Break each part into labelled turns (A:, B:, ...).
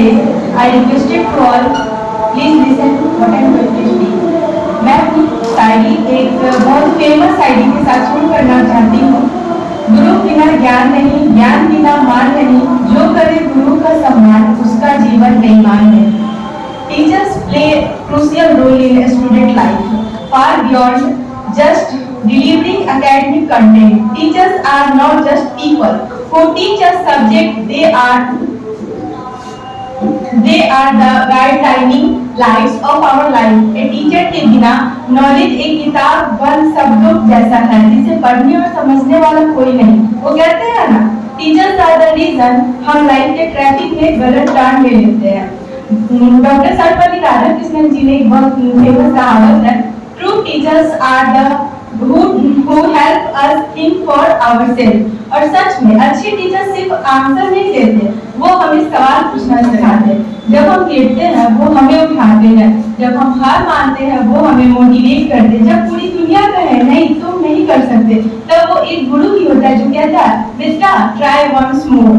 A: day, I requested to all, please listen what I am going to speak. मैं अपनी शायरी एक बहुत famous शायरी के साथ शुरू करना चाहती हूँ। गुरु बिना ज्ञान नहीं, ज्ञान बिना मान नहीं, जो करे गुरु का सम्मान उसका जीवन बेईमान नहीं। Teachers play crucial role in a student life, far beyond just delivering academic content. Teachers are not just people who teach us subject; they are the guiding lights of our life. A teacher के बिना knowledge एक किताब बंद शब्दों जैसा है जिसे पढ़ने और समझने वाला कोई नहीं। वो कहते हैं ना, टीचर्स आर द रीजन हम लाइफ के ट्रैफिक में गलत टर्न ले लेते हैं। डॉक्टर सर्वपल्ली राधाकृष्णन जी ने एक बहुत फेमस कहावत है, true teachers are the who help us think for ourselves। और सच में अच्छे टीचर सिर्फ आंसर नहीं देते, वो हमें सवाल पूछना सिखाते हैं। जब हम गिरते हैं वो हमें उठाते हैं, जब हम हार मानते हैं वो हमें मोटिवेट करते हैं। जब पूरी दुनिया कहे नहीं तुम नहीं कर सकते, तब वो एक गुरु ही होता है जो कहता है बेटा ट्राई वंस मोर।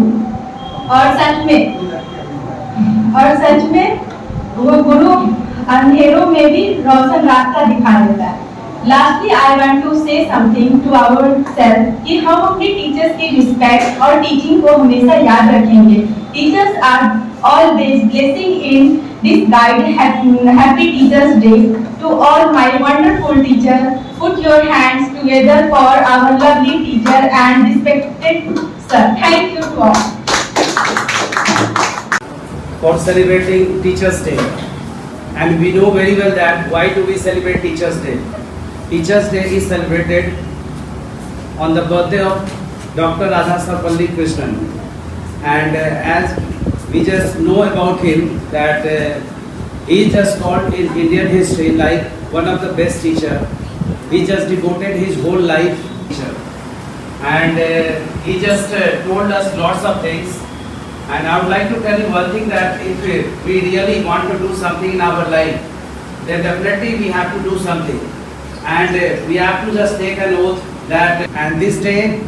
A: और सच में वो गुरु अंधेरों में भी रोशन रास्ता दिखा देता है। Lastly, I want to say something to ourselves कि हम अपने टीचर्स की रिस्पेक्ट और टीचिंग को हमेशा याद रखेंगे। Teachers are always blessing in this guide. Happy Teachers Day to all my wonderful teachers. Put your hands together for our lovely teacher and respected sir. Thank you to all.
B: For celebrating Teachers Day, and we know very well that why do we celebrate Teachers Day? Teachers Day is celebrated on the birthday of Dr. Radha Sarvapalli Krishnan, and as we just know about him that he is just called in Indian history like one of the best teacher. He just devoted his whole life to teacher, and he just told us lots of things. And I would like to tell you one thing, that if we really want to do something in our life, then definitely we have to do something. And we have to just take an oath that, and this day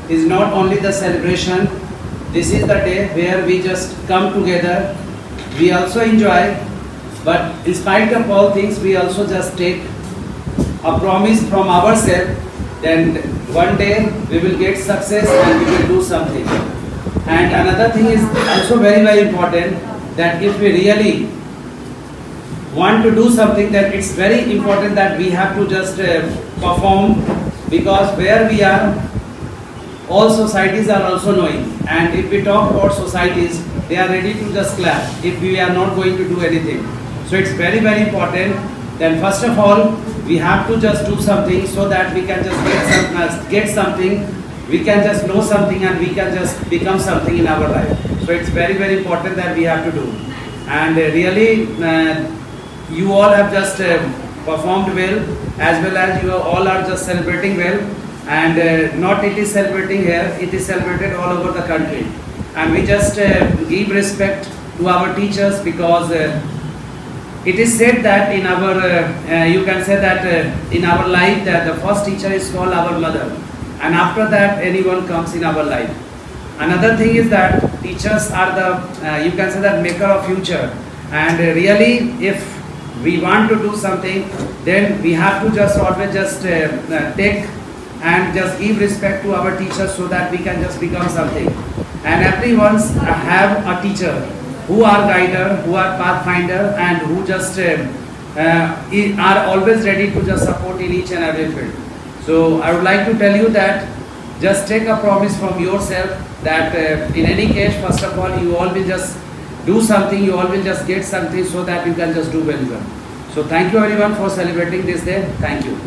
B: is not only the celebration, this is the day where we just come together, we also enjoy, but in spite of all things, we also just take a promise from ourselves, then one day we will get success and we will do something. And another thing is also very, very important, that if we really want to do something, then it's very important that we have to just perform, because where we are, all societies are also knowing, and if we talk about societies, they are ready to just clap if we are not going to do anything. So it's very, very important. Then first of all, we have to just do something so that we can just get something, we can just know something, and we can just become something in our life. So it's very, very important that we have to do. And really, you all have just performed well as you all are just celebrating well, and not it is celebrating here, it is celebrated all over the country. And we just give respect to our teachers, because it is said that in our, you can say that in our life, that the first teacher is called our mother, and after that anyone comes in our life. Another thing is that teachers are the, you can say that maker of future, and really if we want to do something, then we have to just always just take and just give respect to our teachers, so that we can just become something. And everyone have a teacher who are guider, who are pathfinder, and who just are always ready to just support in each and every field. So I would like to tell you that just take a promise from yourself that in any case, first of all, you all will just do something, you all will just get something, so that you can just do very well. So thank you everyone for celebrating this day. Thank you.